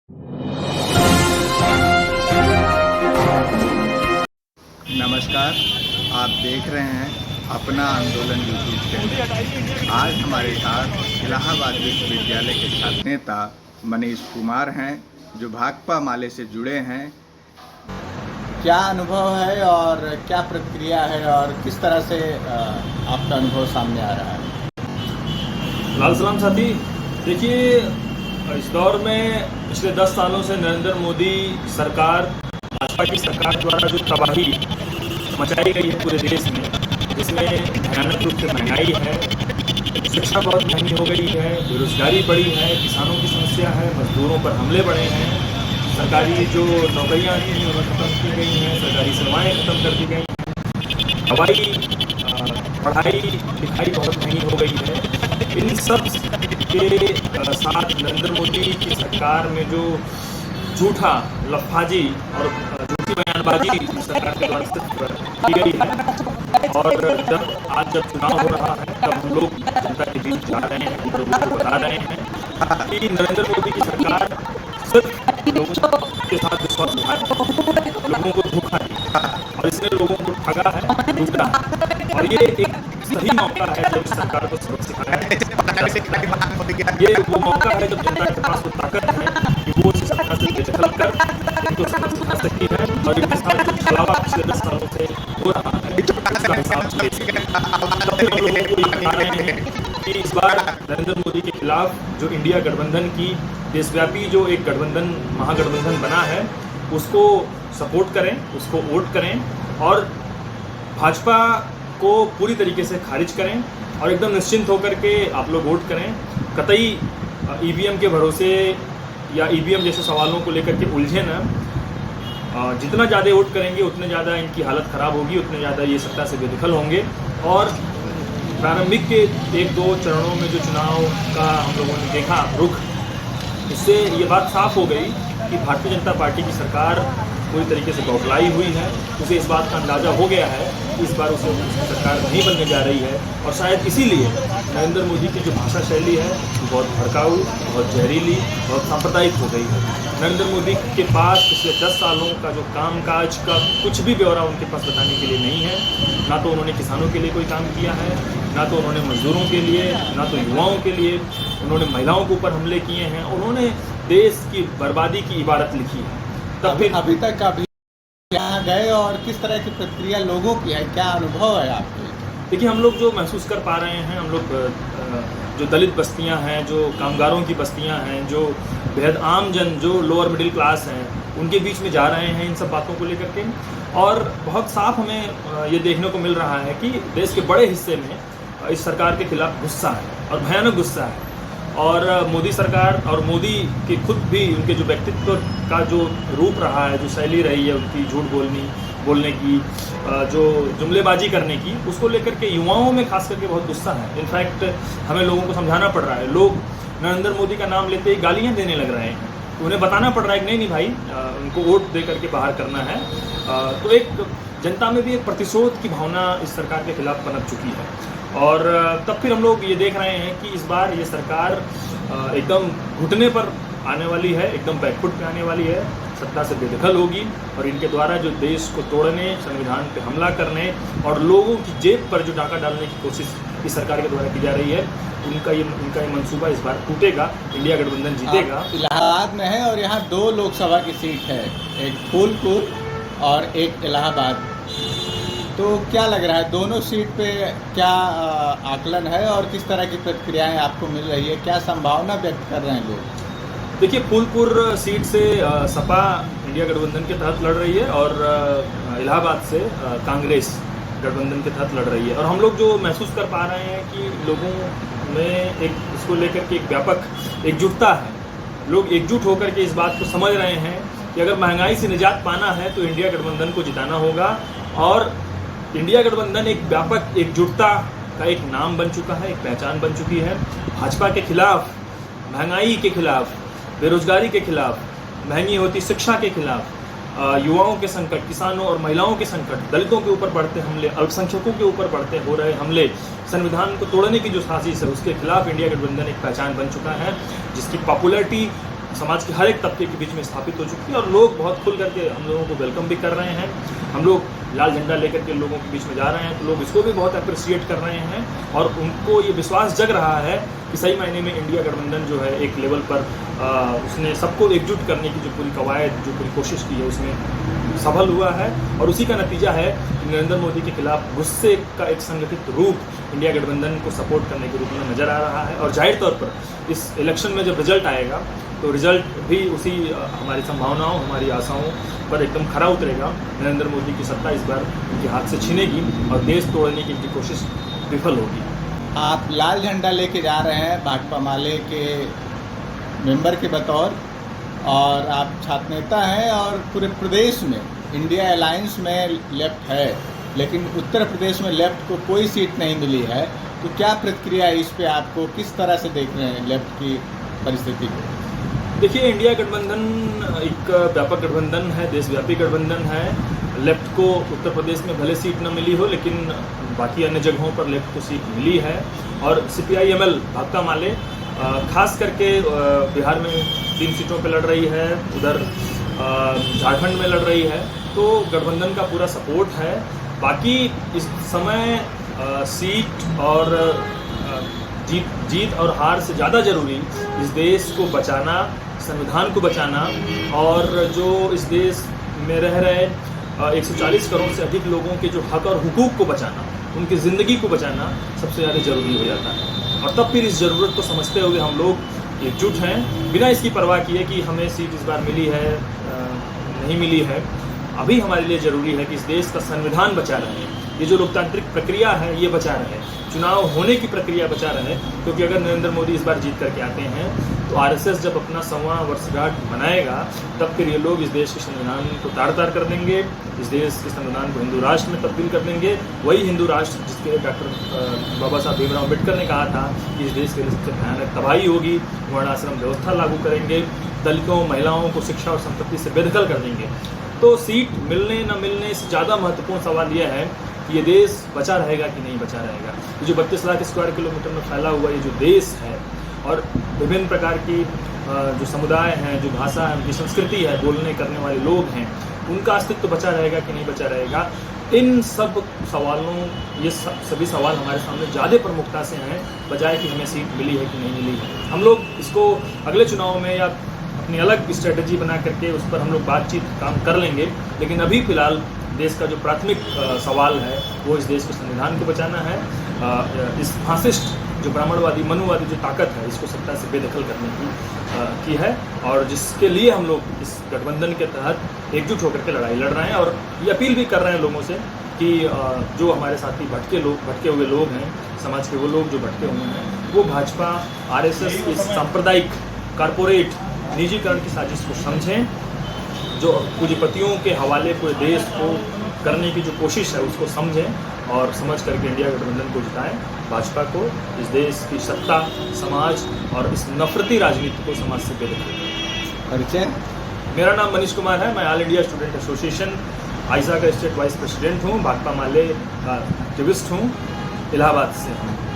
नमस्कार, आप देख रहे हैं अपना आंदोलन यूट्यूब चैनल। आज हमारे साथ इलाहाबाद विश्वविद्यालय के छात्र नेता मनीष कुमार हैं, जो भाकपा माले से जुड़े हैं। क्या अनुभव है और क्या प्रक्रिया है और किस तरह से आपका अनुभव सामने आ रहा है? लाल सलाम साथी। देखिए, इस दौर में पिछले 10 सालों से नरेंद्र मोदी सरकार, भाजपा की सरकार द्वारा जो तबाही मचाई गई है पूरे देश में, जिसमें भयानक रूप से महंगाई है, शिक्षा बहुत महंगी हो गई है, बेरोजगारी बढ़ी है, किसानों की समस्या है, मजदूरों पर हमले बढ़े हैं, सरकारी जो नौकरियां थी उन्हें खत्म की गई हैं, सरकारी सेवाएं खत्म कर दी गई, हवाई पढ़ाई लिखाई बहुत महंगी हो गई है। इन सब के साथ नरेंद्र मोदी की सरकार में जो झूठा लफाजी और झूठी बयानबाजी सरकार के द्वारा की गई है, और जब चुनाव हो रहा है तब हम लोग जनता के बीच जा रहे हैं, लोगों को बता रहे हैं कि नरेंद्र मोदी की सरकार सिर्फ लोगों के साथ विश्वासघात, लोगों को धोखा दिया और इसने लोगों को ठगा है, लूटा है। और ये एक सही मौका है जब सरकार को सबक सिखाया है। ये वो मौका है जब जनता के पास वो ताकत है कि वो इस सरकार से बेदखल कर इनको सबक सिखा सकती है, और इनके साथ जो छलावा पिछले 10 सालों से हो रहा है उसका हिसाब ले सके। हम लोगों को ये बता रहे हैं कि इस बार नरेंद्र मोदी के खिलाफ जो इंडिया गठबंधन की देशव्यापी जो एक गठबंधन महागठबंधन बना है उसको सपोर्ट करें, उसको वोट करें और भाजपा को पूरी तरीके से खारिज करें, और एकदम निश्चिंत होकर के आप लोग वोट करें। कतई ईवीएम के भरोसे या ईवीएम जैसे सवालों को लेकर के उलझे ना। जितना ज़्यादा वोट करेंगे उतने ज़्यादा इनकी हालत ख़राब होगी, उतने ज़्यादा ये सत्ता से बेदखल होंगे। और प्रारंभिक के 1-2 चरणों में जो चुनाव का हम लोगों ने देखा रुख, इससे ये बात साफ हो गई कि भारतीय जनता पार्टी की सरकार पूरी तरीके से बौखलाई हुई है। उसे इस बात का अंदाज़ा हो गया है कि इस बार उसे उसकी सरकार नहीं बनने जा रही है, और शायद इसीलिए नरेंद्र मोदी की जो भाषा शैली है वो बहुत भड़काऊ, बहुत जहरीली, बहुत सांप्रदायिक हो गई है। नरेंद्र मोदी के पास पिछले 10 सालों का जो कामकाज का कुछ भी ब्यौरा उनके पास बताने के लिए नहीं है। ना तो उन्होंने किसानों के लिए कोई काम किया है, ना तो उन्होंने मजदूरों के लिए, ना तो युवाओं के लिए। उन्होंने महिलाओं के ऊपर हमले किए हैं, उन्होंने देश की बर्बादी की इबारत लिखी है। तब फिर अभी तक यहाँ गए और किस तरह की प्रक्रिया लोगों की है, क्या अनुभव है आपके? देखिए, हम लोग जो महसूस कर पा रहे हैं, हम लोग जो दलित बस्तियां हैं, जो कामगारों की बस्तियां हैं, जो बेहद आम जन, जो लोअर मिडिल क्लास हैं, उनके बीच में जा रहे हैं इन सब बातों को लेकर के। और बहुत साफ हमें ये देखने को मिल रहा है कि देश के बड़े हिस्से में इस सरकार के खिलाफ गुस्सा है और भयानक गुस्सा है। और मोदी सरकार और मोदी के खुद भी उनके जो व्यक्तित्व का जो रूप रहा है, जो शैली रही है उनकी झूठ बोलने की, जो जुमलेबाजी करने की, उसको लेकर के युवाओं में खास करके बहुत गुस्सा है। इनफैक्ट हमें लोगों को समझाना पड़ रहा है, लोग नरेंद्र मोदी का नाम लेते ही गालियाँ देने लग रहे हैं। तो उन्हें बताना पड़ रहा है कि नहीं भाई, उनको वोट दे करके बाहर करना है। तो एक जनता में भी एक प्रतिशोध की भावना इस सरकार के खिलाफ पनप चुकी है। और तब फिर हम लोग ये देख रहे हैं कि इस बार ये सरकार एकदम घुटने पर आने वाली है, एकदम बैकफुट पे आने वाली है, सत्ता से बेदखल होगी, और इनके द्वारा जो देश को तोड़ने, संविधान पे हमला करने और लोगों की जेब पर जो डाका डालने की कोशिश इस सरकार के द्वारा की जा रही है, उनका ये मंसूबा इस बार टूटेगा, इंडिया गठबंधन जीतेगा। इलाहाबाद में है और यहाँ 2 लोकसभा की सीट है, एक फूलपुर और एक इलाहाबाद। तो क्या लग रहा है, दोनों सीट पे क्या आकलन है और किस तरह की प्रतिक्रियाएं आपको मिल रही है, क्या संभावना व्यक्त कर रहे हैं लोग? देखिए, फूलपुर सीट से सपा इंडिया गठबंधन के तहत लड़ रही है, और इलाहाबाद से कांग्रेस गठबंधन के तहत लड़ रही है। और हम लोग जो महसूस कर पा रहे हैं कि लोगों में एक इसको लेकर के एक व्यापक एकजुटता है। लोग एकजुट होकर के इस बात को समझ रहे हैं कि अगर महंगाई से निजात पाना है तो इंडिया गठबंधन को जिताना होगा, और इंडिया गठबंधन एक व्यापक एकजुटता का एक नाम बन चुका है, एक पहचान बन चुकी है। भाजपा के खिलाफ, महंगाई के खिलाफ, बेरोजगारी के खिलाफ, महंगी होती शिक्षा के खिलाफ, युवाओं के संकट, किसानों और महिलाओं के संकट, दलितों के ऊपर बढ़ते हमले, अल्पसंख्यकों के ऊपर बढ़ते हो रहे हमले, संविधान को तोड़ने की जो साजिश है, उसके खिलाफ इंडिया गठबंधन एक पहचान बन चुका है, जिसकी पॉपुलैरिटी समाज के हर एक तबके के बीच में स्थापित हो चुकी है और लोग बहुत खुल करके हम लोगों को वेलकम भी कर रहे हैं। हम लोग लाल झंडा लेकर के लोगों के बीच में जा रहे हैं तो लोग इसको भी बहुत अप्रिशिएट कर रहे हैं और उनको ये विश्वास जग रहा है कि सही मायने में इंडिया गठबंधन जो है एक लेवल पर उसने सबको एकजुट करने की जो पूरी कवायद जो पूरी कोशिश की है उसमें सफल हुआ है और उसी का नतीजा है कि नरेंद्र मोदी के खिलाफ गुस्से का एक संगठित रूप इंडिया गठबंधन को सपोर्ट करने के रूप में नजर आ रहा है। और जाहिर तौर पर इस इलेक्शन में जब रिजल्ट आएगा तो रिजल्ट भी उसी हमारी संभावनाओं हमारी आशाओं पर एकदम खरा उतरेगा। नरेंद्र मोदी की सत्ता इस बार उनके हाथ से छीनेगी और देश तोड़ने की इनकी कोशिश विफल होगी। आप लाल झंडा लेके जा रहे हैं भाकपा माले के मेंबर के बतौर और आप छात्र नेता हैं और पूरे प्रदेश में इंडिया अलायंस में लेफ्ट है लेकिन उत्तर प्रदेश में लेफ्ट को कोई सीट नहीं मिली है, तो क्या प्रतिक्रिया है इस पे, आपको किस तरह से देख रहे हैं लेफ्ट की परिस्थिति को? देखिए, इंडिया गठबंधन एक व्यापक गठबंधन है, देशव्यापी गठबंधन है। लेफ्ट को उत्तर प्रदेश में भले सीट न मिली हो लेकिन बाकी अन्य जगहों पर लेफ्ट को सीट मिली है और CPI-ML भाकपा माले खास करके बिहार में 3 सीटों पर लड़ रही है, उधर झारखंड में लड़ रही है, तो गठबंधन का पूरा सपोर्ट है। बाकी इस समय सीट और जीत और हार से ज़्यादा ज़रूरी इस देश को बचाना, संविधान को बचाना और जो इस देश में रह रहे 140 करोड़ से अधिक लोगों के जो हक और हुकूक को बचाना, उनकी ज़िंदगी को बचाना सबसे ज़्यादा ज़रूरी हो जाता है। और तब फिर इस ज़रूरत को समझते हुए हम लोग एकजुट हैं, बिना इसकी परवाह किए कि हमें सीट इस बार मिली है नहीं मिली है। अभी हमारे लिए ज़रूरी है कि इस देश का संविधान बचा रहे, ये जो लोकतांत्रिक प्रक्रिया है ये बचा रहे, चुनाव होने की प्रक्रिया बचा रहे, क्योंकि अगर नरेंद्र मोदी इस बार जीत करके आते हैं तो RSS जब अपना 100वां वर्षगांठ मनाएगा तब फिर ये लोग इस देश के संविधान को तार-तार कर देंगे, इस देश के संविधान को हिंदू राष्ट्र में तब्दील कर देंगे। वही हिंदू राष्ट्र जिसके डॉक्टर बाबा साहब भीमराव अम्बेडकर ने कहा था कि इस देश के लिए सबसे भयानक तबाही होगी, वर्णाश्रम व्यवस्था लागू करेंगे, दलितों महिलाओं को शिक्षा और संपत्ति से बेदखल कर देंगे। तो सीट मिलने न मिलने से ज़्यादा महत्वपूर्ण सवाल यह है कि ये देश बचा रहेगा कि नहीं बचा रहेगा। ये जो 32 लाख स्क्वायर किलोमीटर में फैला हुआ ये जो देश है और विभिन्न प्रकार की जो समुदाय हैं, जो भाषा है, उनकी संस्कृति है, बोलने करने वाले लोग हैं, उनका अस्तित्व बचा रहेगा कि नहीं बचा रहेगा। इन सब सवालों ये सभी सवाल हमारे सामने ज़्यादा प्रमुखता से हैं बजाय कि हमें सीट मिली है कि नहीं मिली है। हम लोग इसको अगले चुनाव में या अपनी अलग स्ट्रेटजी बना करके उस पर हम लोग बातचीत काम कर लेंगे, लेकिन अभी फ़िलहाल देश का जो प्राथमिक सवाल है वो इस देश के संविधान को बचाना है। इस फासिस्ट जो ब्राह्मणवादी मनुवादी जो ताकत है इसको सत्ता से बेदखल करने की है और जिसके लिए हम लोग इस गठबंधन के तहत एकजुट होकर के लड़ाई लड़ रहे हैं और ये अपील भी कर रहे हैं लोगों से कि जो हमारे साथी भटके हुए लोग हैं, समाज के वो लोग जो भटके हुए हैं, वो भाजपा RSS की सांप्रदायिक कारपोरेट निजीकरण की साजिश को समझें, जो पूंजीपतियों के हवाले पूरे देश को करने की जो कोशिश है उसको समझें और समझ करके इंडिया गठबंधन को जिताएं, भाजपा को, इस देश की सत्ता, समाज और इस नफरती राजनीति को समाज से बेदखल करें। परिचय? मेरा नाम मनीष कुमार है, मैं ऑल इंडिया स्टूडेंट एसोसिएशन आइसा का स्टेट वाइस प्रेसिडेंट हूँ, भाकपा माले का एक्टिविस्ट हूँ, इलाहाबाद से हूँ।